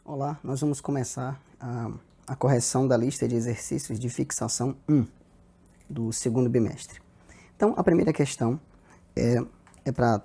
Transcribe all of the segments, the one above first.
Olá, nós vamos começar a correção da lista de exercícios de fixação 1 do segundo bimestre. Então, a primeira questão é para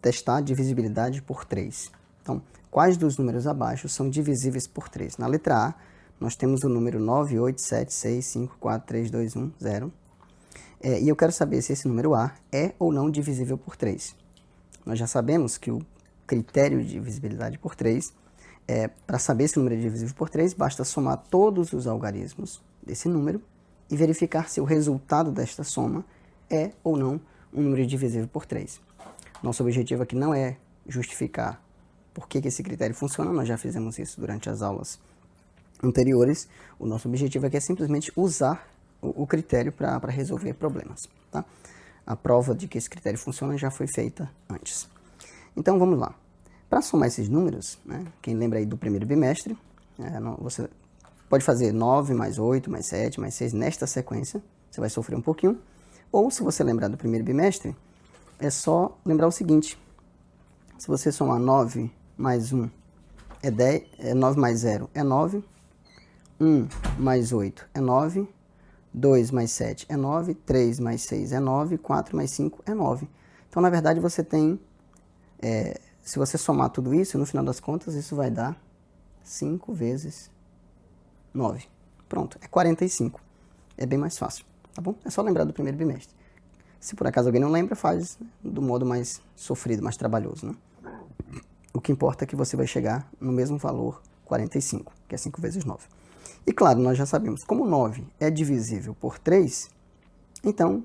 testar a divisibilidade por 3. Então, quais dos números abaixo são divisíveis por 3? Na letra A, nós temos o número 9, 8, 7, 6, 5, 4, 3, 2, 1, 0. E eu quero saber se esse número A é ou não divisível por 3. Nós já sabemos que o critério de divisibilidade por 3 para saber se o número é divisível por 3, basta somar todos os algarismos desse número e verificar se o resultado desta soma é ou não um número divisível por 3. Nosso objetivo aqui não é justificar por que esse critério funciona, nós já fizemos isso durante as aulas anteriores. O nosso objetivo aqui é simplesmente usar o critério para resolver problemas. Tá? A prova de que esse critério funciona já foi feita antes. Então vamos lá. Para somar esses números, né, quem lembra aí do primeiro bimestre, você pode fazer 9 mais 8 mais 7 mais 6 nesta sequência, você vai sofrer um pouquinho. Ou se você lembrar do primeiro bimestre, é só lembrar o seguinte: se você somar 9 mais 1 é 10, 9 mais 0 é 9, 1 mais 8 é 9, 2 mais 7 é 9, 3 mais 6 é 9, 4 mais 5 é 9. Então, na verdade, você tem, se você somar tudo isso, no final das contas, isso vai dar 5 vezes 9. Pronto, é 45. É bem mais fácil, tá bom? É só lembrar do primeiro bimestre. Se por acaso alguém não lembra, faz do modo mais sofrido, mais trabalhoso, né? O que importa é que você vai chegar no mesmo valor, 45, que é 5 vezes 9. E claro, nós já sabemos, como 9 é divisível por 3, então,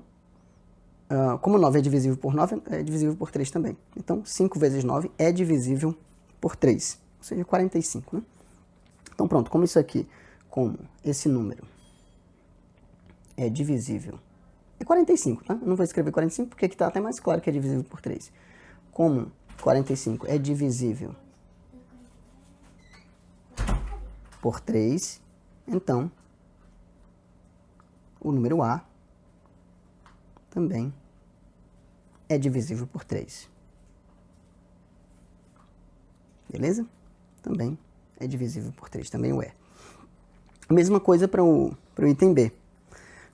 como 9 é divisível por 9, é divisível por 3 também. Então, 5 vezes 9 é divisível por 3, ou seja, 45, né? Então, pronto, como isso aqui, como esse número é divisível, é 45, tá? Eu não vou escrever 45 porque aqui está até mais claro que é divisível por 3. Como 45 é divisível por 3, então o número A também é divisível por 3. Beleza? Também é divisível por 3, também o é. A mesma coisa para o item B.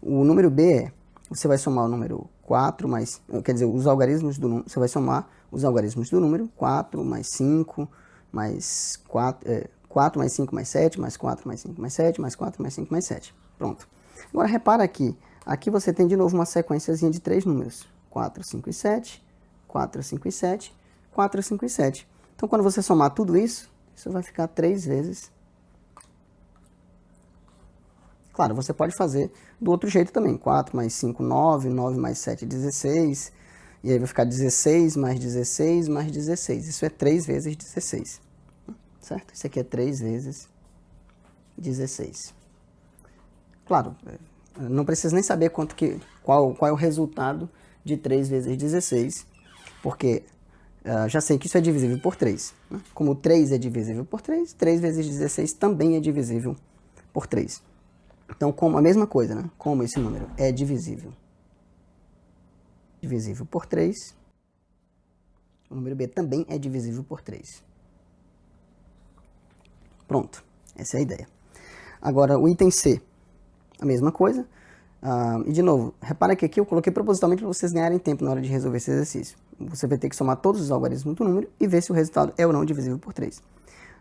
O número B você vai somar o número 4 mais, quer dizer, os algarismos do número, você vai somar os algarismos do número 4 mais 5 mais 4, 4 mais 5 mais 7, mais 4 mais 5 mais 7, mais 4 mais 5 mais 7. Pronto. Agora repara aqui, aqui você tem de novo uma sequenciazinha de 3 números. 4, 5 e 7, 4, 5 e 7, 4, 5 e 7. Então quando você somar tudo isso, isso vai ficar 3 vezes. Claro, você pode fazer do outro jeito também. 4 mais 5, 9, 9 mais 7, 16. E aí vai ficar 16 mais 16 mais 16. Isso é 3 vezes 16. Certo? Isso aqui é 3 vezes 16. Claro, não precisa nem saber qual é o resultado de 3 vezes 16, porque já sei que isso é divisível por 3. Né? Como 3 é divisível por 3, 3 vezes 16 também é divisível por 3. Então, como a mesma coisa, né? Como esse número é divisível por 3, o número B também é divisível por 3. Pronto, essa é a ideia. Agora, o item C, a mesma coisa. E de novo, repara que aqui eu coloquei propositalmente para vocês ganharem tempo na hora de resolver esse exercício. Você vai ter que somar todos os algarismos do número e ver se o resultado é ou não divisível por 3.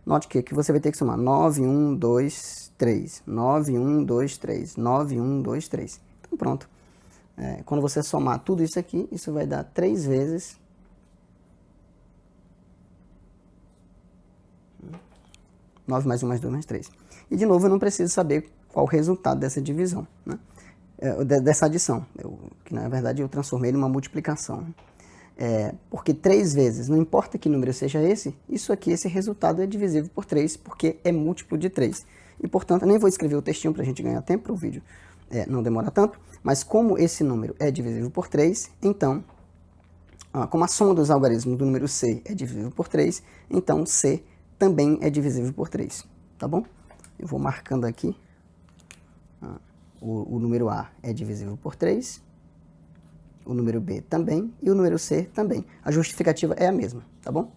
Note que aqui você vai ter que somar 9, 1, 2, 3. 9, 1, 2, 3. 9, 1, 2, 3. Então pronto. Quando você somar tudo isso aqui, isso vai dar 3 vezes 9 mais 1 mais 2 mais 3. E de novo eu não preciso saber qual o resultado dessa divisão, né? Dessa adição, que na verdade eu transformei numa multiplicação. Porque 3 vezes, não importa que número seja esse, isso aqui, esse resultado é divisível por 3, porque é múltiplo de 3. E portanto, eu nem vou escrever o textinho para a gente ganhar tempo para o vídeo não demora tanto, mas como esse número é divisível por 3, então, como a soma dos algarismos do número C é divisível por 3, então C também é divisível por 3, tá bom? Eu vou marcando aqui, o número A é divisível por 3, o número B também e o número C também. A justificativa é a mesma, tá bom?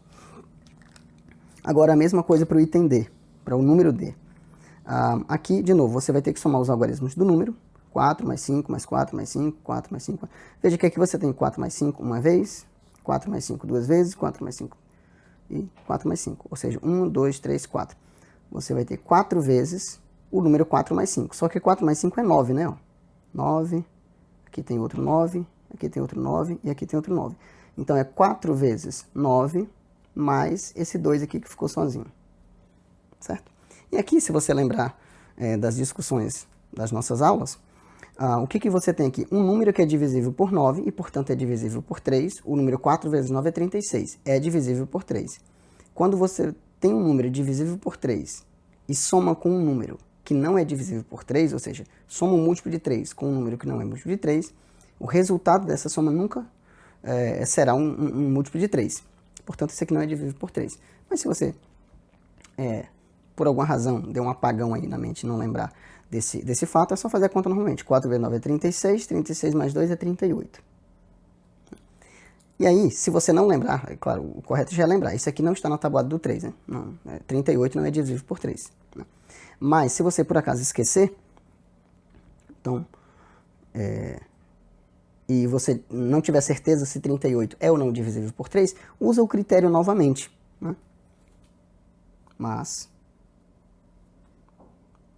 Agora, a mesma coisa para o item D, para o número D. Aqui, de novo, você vai ter que somar os algarismos do número. 4 mais 5, mais 4, mais 5, 4 mais 5. Veja que aqui você tem 4 mais 5 uma vez, 4 mais 5 duas vezes, 4 mais 5 e 4 mais 5. Ou seja, 1, 2, 3, 4. Você vai ter 4 vezes o número 4 mais 5. Só que 4 mais 5 é 9, né? 9, aqui tem outro 9, aqui tem outro 9 e aqui tem outro 9. Então, é 4 vezes 9 mais esse 2 aqui que ficou sozinho. Certo? E aqui, se você lembrar das discussões das nossas aulas, o que você tem aqui? Um número que é divisível por 9 e, portanto, é divisível por 3. O número 4 vezes 9 é 36. É divisível por 3. Quando você tem um número divisível por 3 e soma com um número que não é divisível por 3, ou seja, soma um múltiplo de 3 com um número que não é múltiplo de 3, o resultado dessa soma nunca será um múltiplo de 3. Portanto, isso aqui não é divisível por 3. Mas se você, por alguma razão, deu um apagão aí na mente e não lembrar desse fato, é só fazer a conta normalmente. 4 vezes 9 é 36, 36 mais 2 é 38. E aí, se você não lembrar, é claro, o correto já é lembrar, isso aqui não está na tabuada do 3, né? Não, 38 não é divisível por 3. Né? Mas, se você por acaso esquecer, então, e você não tiver certeza se 38 é ou não divisível por 3, usa o critério novamente. Né? Mas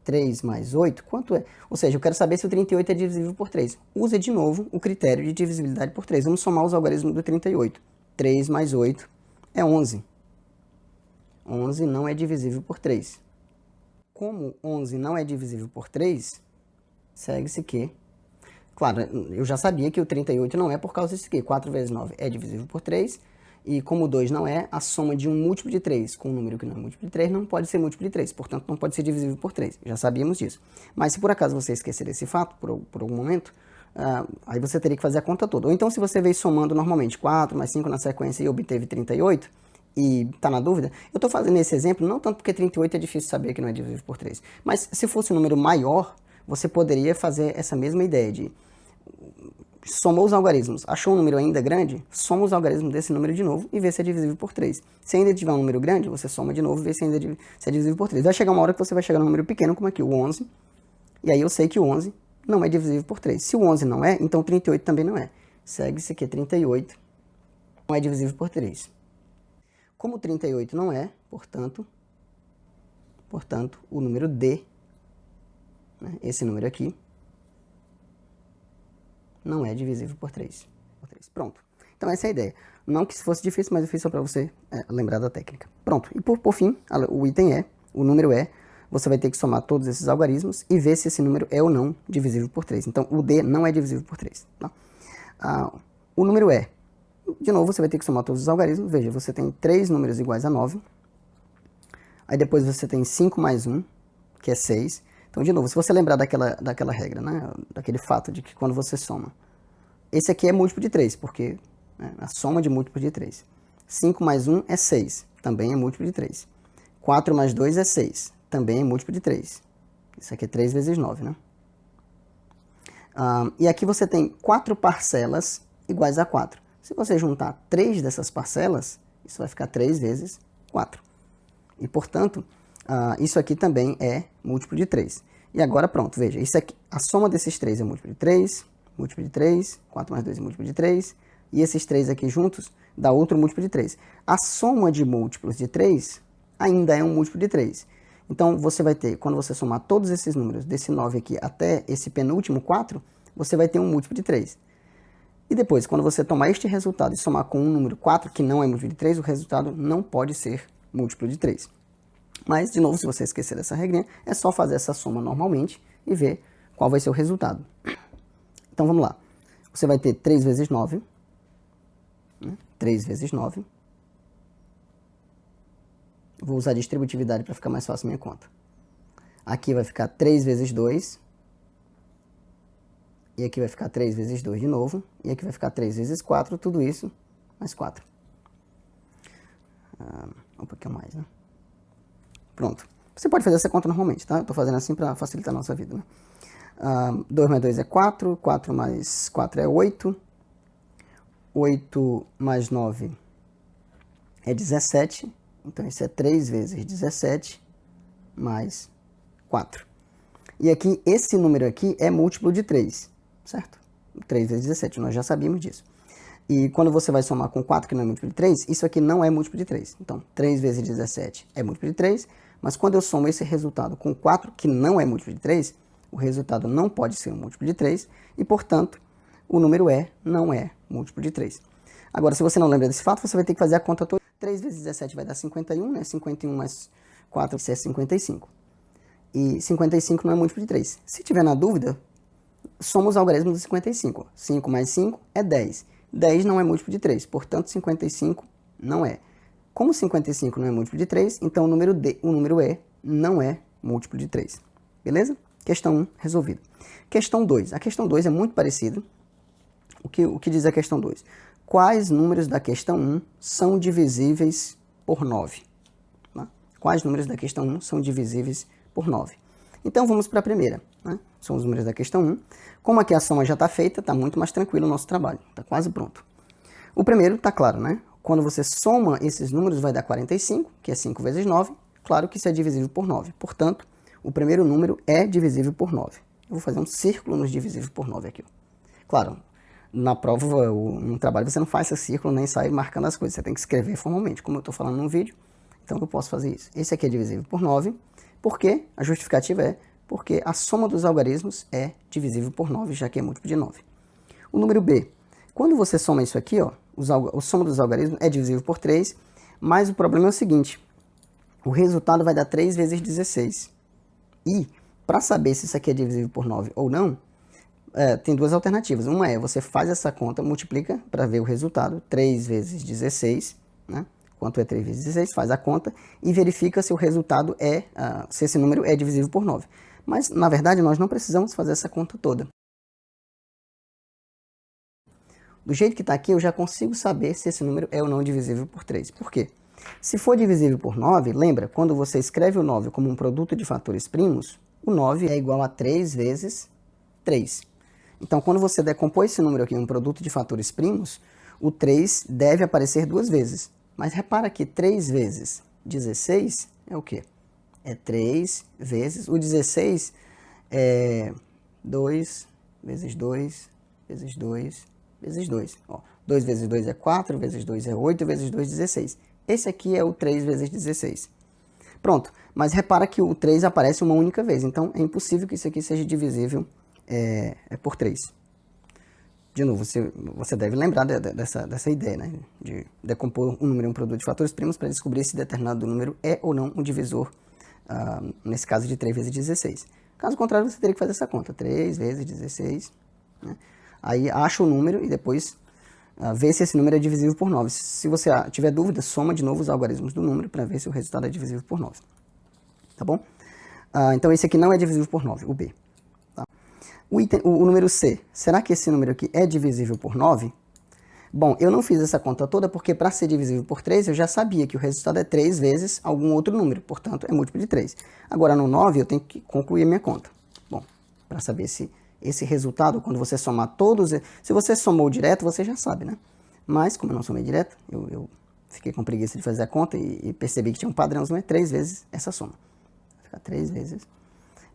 3 mais 8, quanto é? Ou seja, eu quero saber se o 38 é divisível por 3. Use de novo o critério de divisibilidade por 3. Vamos somar os algarismos do 38. 3 mais 8 é 11. 11 não é divisível por 3. Como 11 não é divisível por 3, segue-se que... Claro, eu já sabia que o 38 não é por causa disso aqui. 4 vezes 9 é divisível por 3. E como 2 não é, a soma de um múltiplo de 3 com um número que não é múltiplo de 3 não pode ser múltiplo de 3, portanto não pode ser divisível por 3. Já sabíamos disso. Mas se por acaso você esquecer esse fato, por algum momento, aí você teria que fazer a conta toda. Ou então se você veio somando normalmente 4 mais 5 na sequência e obteve 38, e está na dúvida, eu estou fazendo esse exemplo não tanto porque 38 é difícil saber que não é divisível por 3, mas se fosse um número maior, você poderia fazer essa mesma ideia de somou os algarismos, achou um número ainda grande, soma os algarismos desse número de novo e vê se é divisível por 3. Se ainda tiver um número grande, você soma de novo e vê se é divisível por 3. Vai chegar uma hora que você vai chegar num número pequeno, como aqui, o 11, e aí eu sei que o 11 não é divisível por 3. Se o 11 não é, então o 38 também não é. Segue-se que 38 não é divisível por 3. Como o 38 não é, portanto, o número D, né, esse número aqui, não é divisível por 3. Pronto. Então essa é a ideia. Não que fosse difícil, mas eu fiz só para você lembrar da técnica. Pronto. E por fim, o item o número você vai ter que somar todos esses algarismos e ver se esse número é ou não divisível por 3. Então o D não é divisível por 3. Tá? O número de novo, você vai ter que somar todos os algarismos. Veja, você tem 3 números iguais a 9. Aí depois você tem 5 mais 1, que é 6. Então, de novo, se você lembrar daquela regra, né, daquele fato de que quando você soma, esse aqui é múltiplo de 3, porque a soma de múltiplos de 3. 5 mais 1 é 6, também é múltiplo de 3. 4 mais 2 é 6, também é múltiplo de 3. Isso aqui é 3 vezes 9, né? E aqui você tem 4 parcelas iguais a 4. Se você juntar 3 dessas parcelas, isso vai ficar 3 vezes 4. E, portanto, isso aqui também é múltiplo de 3. E agora pronto, veja, isso aqui, a soma desses 3 é múltiplo de 3, 4 mais 2 é múltiplo de 3, e esses 3 aqui juntos dá outro múltiplo de 3. A soma de múltiplos de 3 ainda é um múltiplo de 3. Então você vai ter, quando você somar todos esses números, desse 9 aqui até esse penúltimo 4, você vai ter um múltiplo de 3. E depois, quando você tomar este resultado e somar com um número 4, que não é múltiplo de 3, o resultado não pode ser múltiplo de 3. Mas, de novo, se você esquecer dessa regrinha, é só fazer essa soma normalmente e ver qual vai ser o resultado. Então, vamos lá. Você vai ter 3 vezes 9. 3 vezes 9. Vou usar a distributividade para ficar mais fácil a minha conta. Aqui vai ficar 3 vezes 2. E aqui vai ficar 3 vezes 2 de novo. E aqui vai ficar 3 vezes 4. Tudo isso mais 4. Um pouquinho mais, né? Pronto. Você pode fazer essa conta normalmente, tá? Eu estou fazendo assim para facilitar a nossa vida, né? 2 mais 2 é 4. 4 mais 4 é 8. 8 mais 9 é 17. Então, isso é 3 vezes 17 mais 4. E aqui, esse número aqui é múltiplo de 3, certo? 3 vezes 17, nós já sabíamos disso. E quando você vai somar com 4, que não é múltiplo de 3, isso aqui não é múltiplo de 3. Então, 3 vezes 17 é múltiplo de 3, mas quando eu somo esse resultado com 4, que não é múltiplo de 3, o resultado não pode ser um múltiplo de 3, e, portanto, o número E não é múltiplo de 3. Agora, se você não lembra desse fato, você vai ter que fazer a conta toda. 3 vezes 17 vai dar 51, né? 51 mais 4 é 55. E 55 não é múltiplo de 3. Se tiver na dúvida, soma os algarismos do 55. 5 mais 5 é 10. 10 não é múltiplo de 3, portanto 55 não é. Como 55 não é múltiplo de 3, então o número E não é múltiplo de 3. Beleza? Questão 1 resolvida. Questão 2. A questão 2 é muito parecida. O que diz a questão 2? Quais números da questão 1 são divisíveis por 9? Tá? Quais números da questão 1 são divisíveis por 9? Então vamos para a primeira. Né? São os números da questão 1. Como aqui a soma já está feita, está muito mais tranquilo o nosso trabalho. Está quase pronto. O primeiro está claro, né? Quando você soma esses números vai dar 45, que é 5 vezes 9. Claro que isso é divisível por 9. Portanto, o primeiro número é divisível por 9. Eu vou fazer um círculo nos divisíveis por 9 aqui. Claro, na prova, no trabalho, você não faz esse círculo nem sai marcando as coisas. Você tem que escrever formalmente, como eu estou falando no vídeo. Então eu posso fazer isso. Esse aqui é divisível por 9. Por quê? A justificativa é porque a soma dos algarismos é divisível por 9, já que é múltiplo de 9. O número B. Quando você soma isso aqui, ó, a soma dos algarismos é divisível por 3, mas o problema é o seguinte, o resultado vai dar 3 vezes 16. E, para saber se isso aqui é divisível por 9 ou não, tem duas alternativas. Uma é, você faz essa conta, multiplica para ver o resultado, 3 vezes 16, né? Quanto é 3 vezes 16, faz a conta e verifica se o resultado se esse número é divisível por 9. Mas, na verdade, nós não precisamos fazer essa conta toda. Do jeito que está aqui, eu já consigo saber se esse número é ou não divisível por 3. Por quê? Se for divisível por 9, lembra, quando você escreve o 9 como um produto de fatores primos, o 9 é igual a 3 vezes 3. Então, quando você decompõe esse número aqui em um produto de fatores primos, o 3 deve aparecer duas vezes. Mas repara que 3 vezes 16 é o quê? É 3 vezes... O 16 é 2 vezes 2 vezes 2 vezes 2. Ó, 2 vezes 2 é 4, vezes 2 é 8, vezes 2 é 16. Esse aqui é o 3 vezes 16. Pronto, mas repara que o 3 aparece uma única vez, então é impossível que isso aqui seja divisível por 3. De novo, você deve lembrar dessa ideia, né? De decompor um número em um produto de fatores primos para descobrir se determinado número é ou não um divisor, nesse caso de 3 vezes 16. Caso contrário, você teria que fazer essa conta, 3 vezes 16, né? Aí acha o número e depois vê se esse número é divisível por 9. Se você tiver dúvida, soma de novo os algarismos do número para ver se o resultado é divisível por 9. Tá bom? Então esse aqui não é divisível por 9, o B. Tá? O número C, será que esse número aqui é divisível por 9? Bom, eu não fiz essa conta toda porque para ser divisível por 3 eu já sabia que o resultado é 3 vezes algum outro número, portanto é múltiplo de 3. Agora no 9 eu tenho que concluir a minha conta. Bom, para saber se esse resultado, quando você somar todos, se você somou direto, você já sabe, né? Mas, como eu não somei direto, eu fiquei com preguiça de fazer a conta e percebi que tinha um padrãozinho, é 3 vezes essa soma. Vai ficar 3 vezes.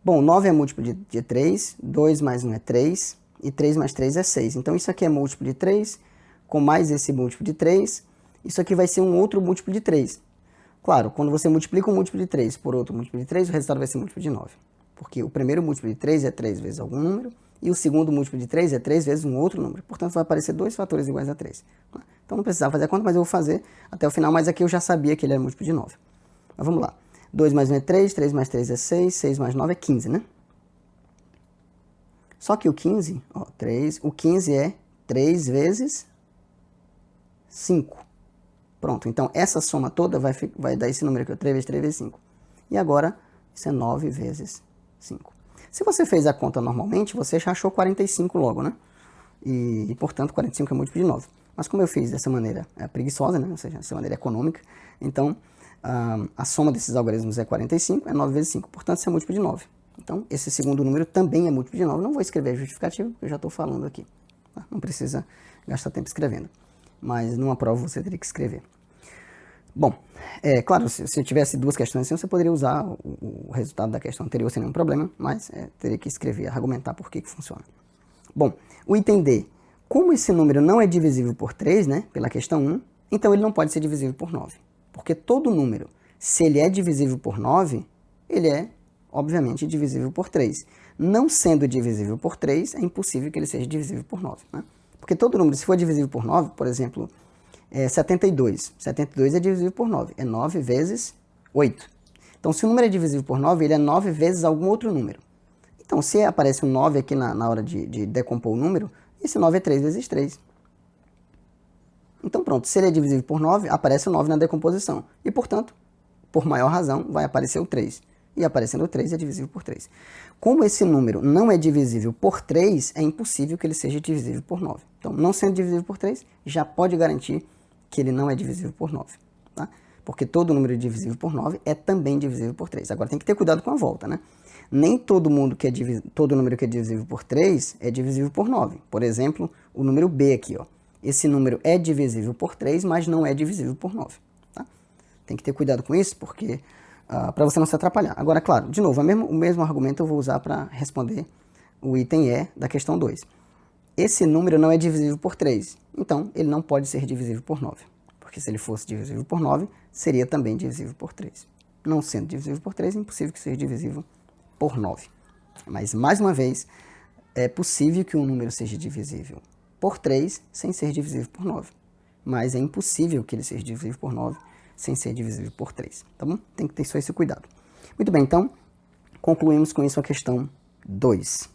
Bom, 9 é múltiplo de 3, 2 mais 1 é 3, e 3 mais 3 é 6. Então, isso aqui é múltiplo de 3, com mais esse múltiplo de 3, isso aqui vai ser um outro múltiplo de 3. Claro, quando você multiplica um múltiplo de 3 por outro múltiplo de 3, o resultado vai ser múltiplo de 9. Porque o primeiro múltiplo de 3 é 3 vezes algum número, e o segundo múltiplo de 3 é 3 vezes um outro número. Portanto, vai aparecer dois fatores iguais a 3. Então, não precisava fazer a conta, mas eu vou fazer até o final. Mas aqui eu já sabia que ele era múltiplo de 9. Mas vamos lá. 2 mais 1 é 3, 3 mais 3 é 6, 6 mais 9 é 15, né? Só que o 15, ó, o 15 é 3 vezes 5. Pronto, então essa soma toda vai dar esse número aqui, 3 vezes 3 vezes 5. E agora, isso é 9 vezes 5. Se você fez a conta normalmente, você já achou 45 logo, né? E portanto, 45 é múltiplo de 9. Mas como eu fiz dessa maneira preguiçosa, né? Ou seja, dessa maneira econômica, então a soma desses algarismos é 45, é 9 vezes 5. Portanto, isso é múltiplo de 9. Então, esse segundo número também é múltiplo de 9. Não vou escrever a justificativa, porque eu já estou falando aqui. Tá? Não precisa gastar tempo escrevendo. Mas numa prova você teria que escrever. Bom, claro, se tivesse duas questões assim, você poderia usar o resultado da questão anterior sem nenhum problema, mas teria que escrever, argumentar por que funciona. Bom, o item D. Como esse número não é divisível por 3, né, pela questão 1, então ele não pode ser divisível por 9. Porque todo número, se ele é divisível por 9, ele é, obviamente, divisível por 3. Não sendo divisível por 3, é impossível que ele seja divisível por 9. Né? Porque todo número, se for divisível por 9, por exemplo, 72. 72 é divisível por 9. É 9 vezes 8. Então, se o número é divisível por 9, ele é 9 vezes algum outro número. Então, se aparece um 9 aqui na hora de decompor o número, esse 9 é 3 vezes 3. Então, pronto, se ele é divisível por 9, aparece o 9 na decomposição. E, portanto, por maior razão, vai aparecer o 3. E aparecendo o 3 é divisível por 3. Como esse número não é divisível por 3, é impossível que ele seja divisível por 9. Então, não sendo divisível por 3, já pode garantir que ele não é divisível por 9. Tá? Porque todo número divisível por 9 é também divisível por 3. Agora, tem que ter cuidado com a volta, né? Nem todo número que é divisível por 3 é divisível por 9. Por exemplo, o número B aqui, ó. Esse número é divisível por 3, mas não é divisível por 9. Tá? Tem que ter cuidado com isso, porque para você não se atrapalhar. Agora, claro, de novo, o mesmo argumento eu vou usar para responder o item E da questão 2. Esse número não é divisível por 3, então ele não pode ser divisível por 9. Porque se ele fosse divisível por 9, seria também divisível por 3. Não sendo divisível por 3, é impossível que seja divisível por 9. Mas, mais uma vez, é possível que um número seja divisível por 3 sem ser divisível por 9. Mas é impossível que ele seja divisível por 9 sem ser divisível por 3. Tá bom? Tem que ter só esse cuidado. Muito bem, então, concluímos com isso a questão 2.